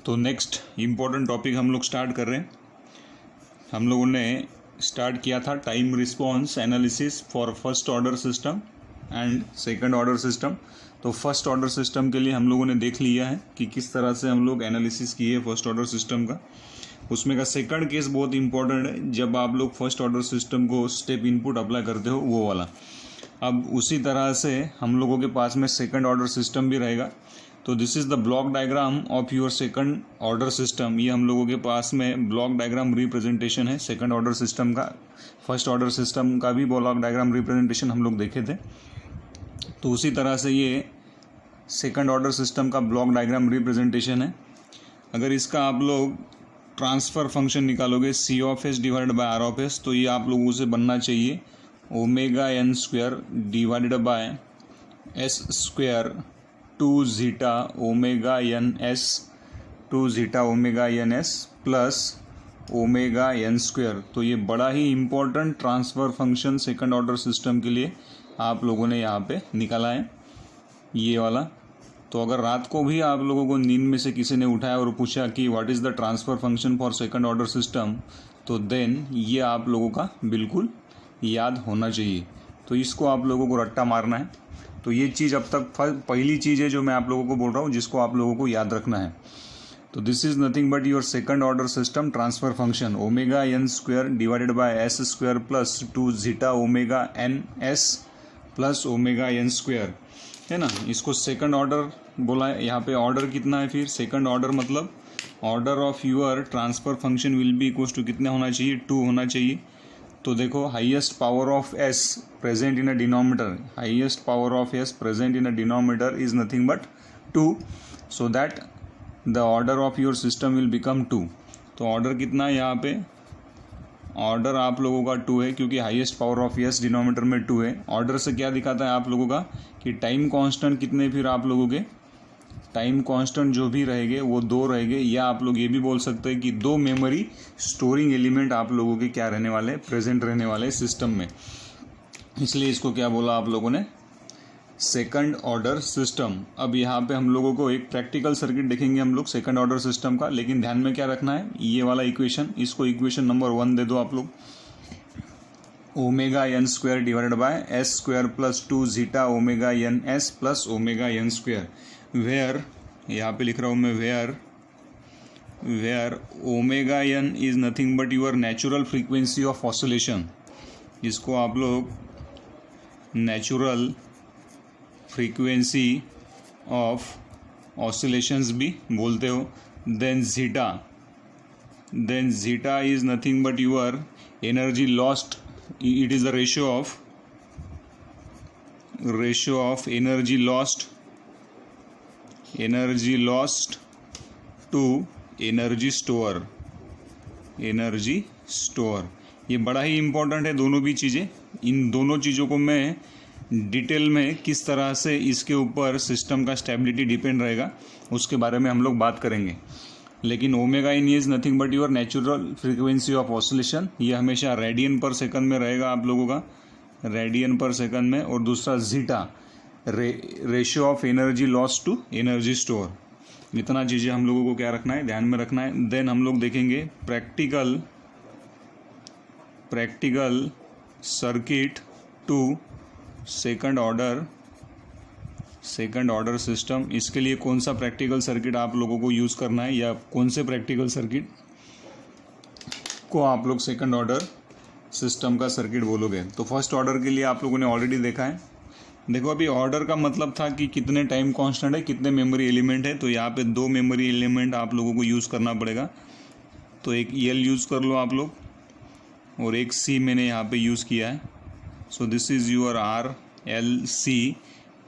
तो next important topic हम लोग स्टार्ट कर रहे हैं। हम लोगों ने स्टार्ट किया था time response analysis for first order system and second order system. तो फर्स्ट ऑर्डर सिस्टम के लिए हम लोगों ने देख लिया है कि किस तरह से हम लोग एनालिसिस किए फर्स्ट ऑर्डर सिस्टम का। उसमें का सेकंड केस बहुत इंपॉर्टेंट है, जब आप लोग फर्स्ट ऑर्डर सिस्टम को स्टेप इनपुट अप्लाई करते हो वो वाला। अब उसी तरह से हम लोगों के पास में सेकंड ऑर्डर सिस्टम भी रहेगा। तो this is the block diagram of your second order system. ये हम लोगों के पास में ब्लॉक डायग्राम रिप्रेजेंटेशन है सेकंड ऑर्डर सिस्टम का। फर्स्ट ऑर्डर सिस्टम का भी ब्लॉक डायग्राम रिप्रेजेंटेशन हम लोग देखे थे। तो उसी तरह से ये सेकंड ऑर्डर सिस्टम का ब्लॉक डायग्राम रिप्रेजेंटेशन है। अगर इसका आप लोग ट्रांसफ़र फंक्शन निकालोगे C of S divided by R of S, तो ये आप लोगों से बनना चाहिए omega n square divided by s square two zeta omega n s two zeta omega n S plus omega n square. तो ये बड़ा ही important transfer function second order system के लिए आप लोगों ने यहाँ पे निकाला है ये वाला। तो अगर रात को भी आप लोगों को नींद में से किसी ने उठाया और पूछा कि what is the transfer function for second order system, तो देन ये आप लोगों का बिल्कुल याद होना चाहिए। तो इसको आप लोगों को रट्टा मारना है। तो ये चीज़ अब तक पहली चीज़ है जो मैं आप लोगों को बोल रहा हूँ, जिसको आप लोगों को याद रखना है। तो this is nothing but your second order system transfer function omega n square divided by s square plus two zeta omega n S plus omega n square, है ना। इसको सेकंड ऑर्डर बोला है। यहाँ पे ऑर्डर कितना है, फिर सेकंड ऑर्डर मतलब order of your transfer function will be equals to कितना होना चाहिए, 2 होना चाहिए। तो देखो highest power of s present in a denominator, highest power of s present in a denominator is nothing but 2, so that the order of your system will become 2। तो order कितना है यहाँ पे, ऑर्डर आप लोगों का 2 है, क्योंकि highest power of S denominator में 2 है। ऑर्डर से क्या दिखाता है आप लोगों का कि टाइम कांस्टेंट कितने, फिर आप लोगों के टाइम कांस्टेंट जो भी रहेंगे वो 2 रहेंगे, या आप लोग ये भी बोल सकते हैं कि 2 मेमोरी स्टोरिंग एलिमेंट आप लोगों के क्या रहने वाले, प्रेजेंट रहने वाले सिस्टम में। इसलिए इसको क्या बोला आप लोगों ने, सेकंड ऑर्डर सिस्टम। अब यहाँ पे हम लोगों को एक प्रैक्टिकल सर्किट देखेंगे हम लोग सेकंड ऑर्डर सिस्टम का, लेकिन ध्यान में क्या रखना है, ये वाला इक्वेशन, इसको इक्वेशन नंबर 1 दे दो आप लोग। Omega n square divided by s square plus 2 zeta omega n S plus omega n square, where यहाँ पे लिख रहा हूँ मैं where omega n is nothing but your natural frequency of oscillation. इसको आप लोग नेचुरल फ्रीक्वेंसी ऑफ ऑसिलेशंस भी बोलते हो। Then zeta is nothing but your energy lost, it is the ratio of energy lost to energy store. ये बड़ा ही important है दोनों भी चीज़ें। इन दोनों चीज़ों को मैं डिटेल में किस तरह से इसके ऊपर सिस्टम का स्टेबिलिटी डिपेंड रहेगा उसके बारे में हम लोग बात करेंगे। लेकिन omega in is nothing but your natural frequency of oscillation, ये हमेशा रेडियन पर सेकंड में रहेगा आप लोगों का, रेडियन पर सेकंड में। और दूसरा zeta ratio of energy loss to energy store. इतना चीज़ें हम लोगों को क्या रखना है, ध्यान में रखना है। देन हम लोग देखेंगे practical circuit to second order system. इसके लिए कौन सा प्रैक्टिकल सर्किट आप लोगों को यूज़ करना है, या कौन से प्रैक्टिकल सर्किट को आप लोग सेकंड ऑर्डर सिस्टम का सर्किट बोलोगे। तो फर्स्ट ऑर्डर के लिए आप लोगों ने ऑलरेडी देखा है। देखो अभी ऑर्डर का मतलब था कि कितने टाइम कांस्टेंट है, कितने मेमोरी एलिमेंट है। तो यहाँ पे 2 मेमोरी एलिमेंट आप लोगों को यूज़ करना पड़ेगा। तो एक एल यूज़ कर लो आप लोग, और एक सी मैंने यहाँ पे यूज़ किया है। So this is your R L C,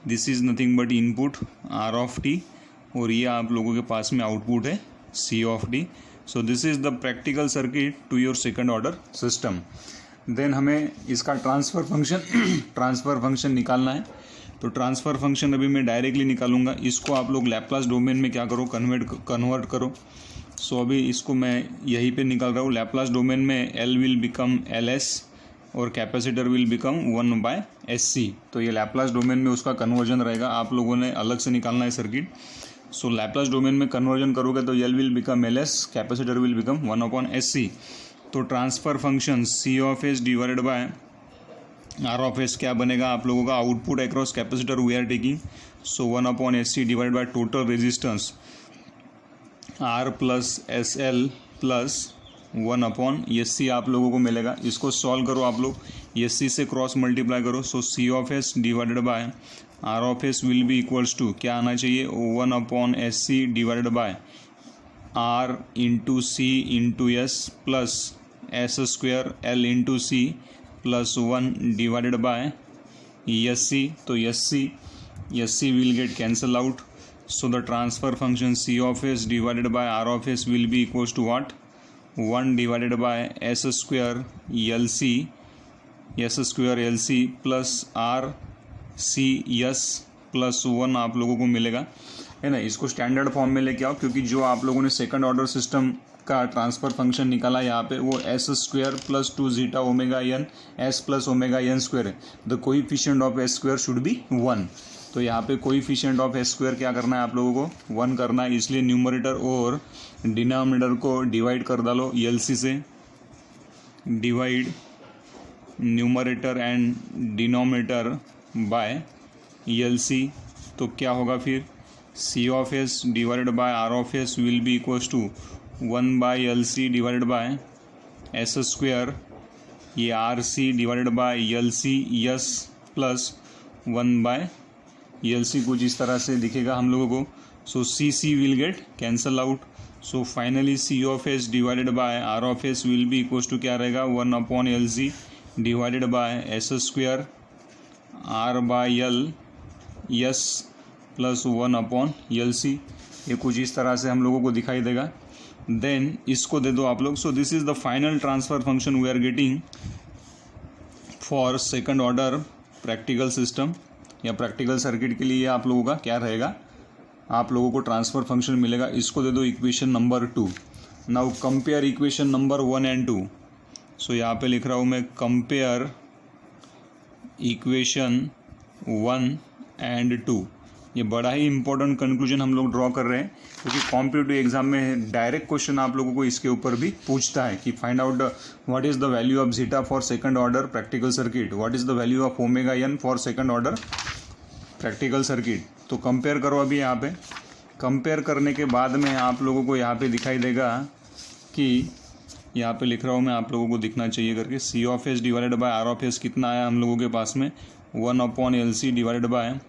this is nothing but input R of T, और ये आप लोगों के पास में आउटपुट है C of D. So this is the practical circuit to your second order system. Then हमें इसका ट्रांसफ़र फंक्शन निकालना है। तो ट्रांसफ़र फंक्शन अभी मैं डायरेक्टली निकालूंगा। इसको आप लोग लैप्लास डोमेन में क्या करो, कन्वर्ट करो। सो अभी इसको मैं यहीं पे निकाल रहा हूँ। लैप्लास डोमेन में L will become L S और कैपेसिटर विल बिकम 1/SC। तो ये लैप्लास डोमेन में उसका कन्वर्जन रहेगा। आप लोगों ने अलग से निकालना है सर्किट। सो लैप्लास डोमेन में कन्वर्जन करोगे तो L will become L s, capacitor will become 1/SC। तो transfer function C of S divided by R of s क्या बनेगा आप लोगों का, output across capacitor we are taking, so 1/SC divide by total resistance R plus s L plus 1/SC आप लोगों को मिलेगा। इसको सॉल्व करो आप लोग, SC से क्रॉस मल्टीप्लाई करो, so C of S divided by R of S will be equals to क्या आना चाहिए, 1/SC divided by R into C into S plus S square L into C plus 1 divided by SC। तो SC will get cancel out, so the transfer function C of S divided by R of S will be equals to what, 1 divided by S square LC plus R C S plus 1 आप लोगों को मिलेगा, है ना। इसको standard form में लेके आओ, क्योंकि जो आप लोगों ने सेकंड ऑर्डर सिस्टम का ट्रांसफ़र फंक्शन निकाला यहाँ पे वो S square plus 2 zeta omega n S plus omega n square है। The coefficient of S square should be 1। तो यहाँ पे कोएफिशिएंट ऑफ एस स्क्वेयर क्या करना है आप लोगों को, 1 करना है। इसलिए न्यूमरेटर और डिनोमिनेटर को डिवाइड कर डालो LC से, divide numerator and denominator by LC। तो क्या होगा फिर, C of S divided by R of S will be equals to 1/LC divided by s square, ये RC divided by LC s plus 1/LC। कुछ इस तरह से दिखेगा हम लोगों को। So C will get cancel out. So finally C of S divided by R of S will be equals to क्या रहेगा, 1/LC divided by s square R/L s plus 1/LC। ये कुछ इस तरह से हम लोगों को दिखाई देगा। देन इसको दे दो आप लोग। So this is the final transfer function we are getting for second order practical system या प्रैक्टिकल सर्किट के लिए। आप लोगों का क्या रहेगा, आप लोगों को ट्रांसफ़र फंक्शन मिलेगा। इसको दे दो equation number 2। Now compare equation number 1 and 2। सो यहाँ पे लिख रहा हूँ मैं, कंपेयर इक्वेशन 1 एंड 2। ये बड़ा ही इंपॉर्टेंट कंक्लूजन हम लोग ड्रॉ कर रहे हैं, क्योंकि कॉम्पिटिटिव एग्जाम में डायरेक्ट क्वेश्चन आप लोगों को इसके ऊपर भी पूछता है कि find out what is the value of zeta for second order practical circuit, what is the value of omega n for second order practical circuit. तो कंपेयर करो अभी यहाँ पे। कंपेयर करने के बाद में आप लोगों को यहाँ पे दिखाई देगा कि यहाँ पे लिख रहा हूँ मैं, आप लोगों को दिखना चाहिए करके, C of S divided by R of s कितना आया हम लोगों के पास में, 1/LC divided by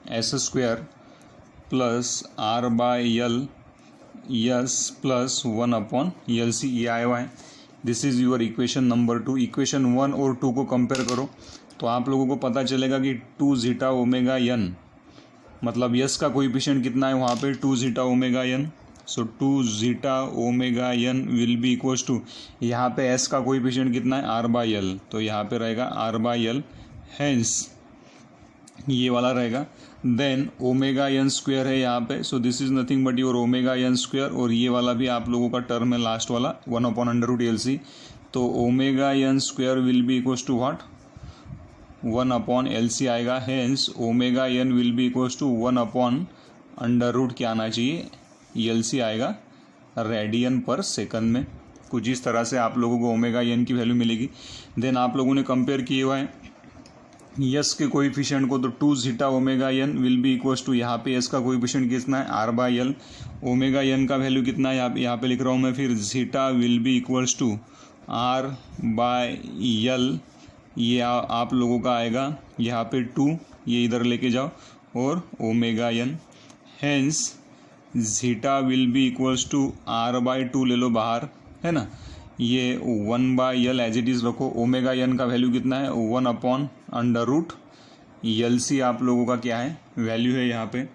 s square plus R/L s plus 1/LC, ये आया हुआ है। This is your equation number 2। Equation 1 और 2 को कंपेयर करो तो आप लोगों को पता चलेगा कि 2 जीटा ओमेगा एन, मतलब यस का कोएफिशिएंट कितना है वहाँ पे, 2 zeta omega n. So 2 zeta omega n will be equals to, यहाँ पे एस का कोएफिशिएंट कितना है, R/L। तो यहाँ पे रहेगा R/L, हैंस ये वाला रहेगा। देन ओमेगा एन स्क्वेयर है यहाँ पे, so this is nothing but your omega n square, और ये वाला भी आप लोगों का टर्म है लास्ट वाला 1/√LC। तो omega n square will be equals to what, 1/LC आएगा। Hence omega n will be equals to 1/√, क्या आना चाहिए, LC आएगा रेडियन पर सेकंड में। कुछ इस तरह से आप लोगों को ओमेगा एन की वैल्यू मिलेगी। देन आप लोगों ने कंपेयर किए हुआ है यस के कोएफिशिएंट को, तो 2 zeta omega n will be equals to, यहाँ पे एस का कोएफिशिएंट कितना है, R/L। ओमेगा एन का वैल्यू कितना है यहाँ पे लिख रहा हूँ मैं, फिर zeta will be equals to R/L। ये आप लोगों का आएगा यहाँ पे 2, ये इधर लेके जाओ, और omega n. Hence zeta will be equals to R/2 ले लो बाहर, है ना। ये 1/L एज इट इज़ रखो। ओमेगा एन का वैल्यू कितना है, 1/√LC आप लोगों का क्या है, वैल्यू है यहाँ पे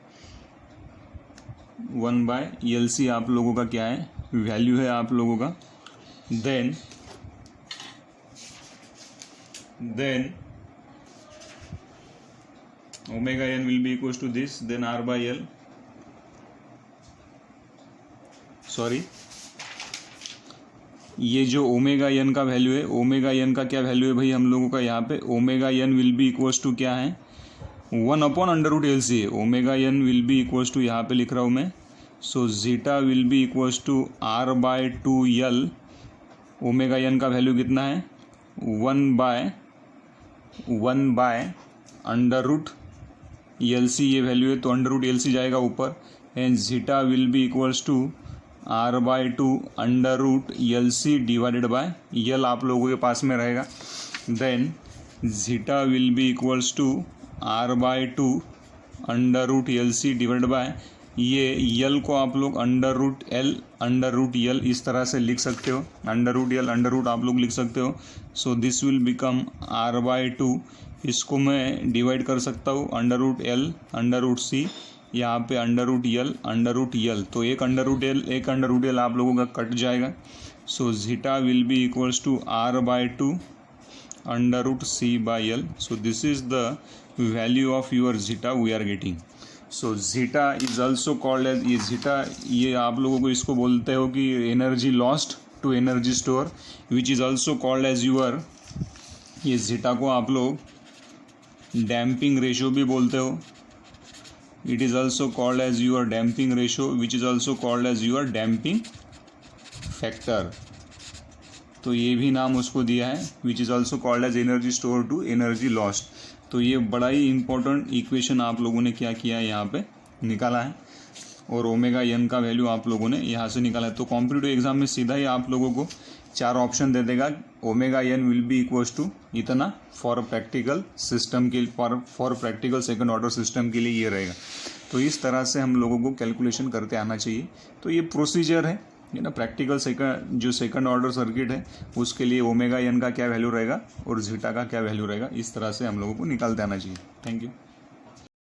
1/LC आप लोगों का क्या है, वैल्यू है आप लोगों का। Then omega n will be equals to this, then R/L, sorry, ये जो ओमेगा एन का वैल्यू है, ओमेगा एन का क्या वैल्यू है भाई हम लोगों का यहाँ पे, omega n will be equals to क्या है, 1/√LC है। Omega n will be equals to, यहाँ पे लिख रहा हूँ मैं so zeta will be equals to R/2L। Omega n का वैल्यू कितना है 1/1 अंडर रूट LC ये वैल्यू है, तो अंडर रूट LC जाएगा ऊपर and zeta will be equals to R/2 under root LC divided by L आप लोगों के पास में रहेगा। Then zeta will be equals to R/2 under root LC divided by ये L को आप लोग अंडर रूट L इस तरह से लिख सकते हो, under root L under root आप लोग लिख सकते हो। So this will become R/2, इसको मैं डिवाइड कर सकता हूँ under root L under root C, यहाँ पे अंडर रूट L, तो एक अंडर रूट L आप लोगों का कट जाएगा। So zeta will be equals to R/2 under root C/L। So this is the value of your zeta we are getting. So zeta is also called as, ये zeta ये आप लोगों को इसको बोलते हो कि energy lost to energy store, which is also called as your, ये जीटा को आप लोग डैम्पिंग रेशो भी बोलते हो। It is also called as your damping ratio which is also called as your damping factor, तो ये भी नाम उसको दिया है, which is also called as energy store to energy lost. तो ये बड़ा ही इंपॉर्टेंट इक्वेशन आप लोगों ने क्या किया है यहाँ पे निकाला है, और ओमेगा एन का वैल्यू आप लोगों ने यहाँ से निकाला है। तो कॉम्पिटिटिव एग्जाम में सीधा ही आप लोगों को 4 ऑप्शन दे देगा, omega n will be equals to इतना फॉर प्रैक्टिकल सिस्टम के for practical second order system के लिए ये रहेगा। तो इस तरह से हम लोगों को कैलकुलेशन करते आना चाहिए। तो ये प्रोसीजर है ना, प्रैक्टिकल सेकंड ऑर्डर सर्किट है उसके लिए ओमेगा एन का क्या वैल्यू रहेगा और जीटा का क्या वैल्यू रहेगा, इस तरह से हम लोगों को निकालते आना चाहिए। Thank you.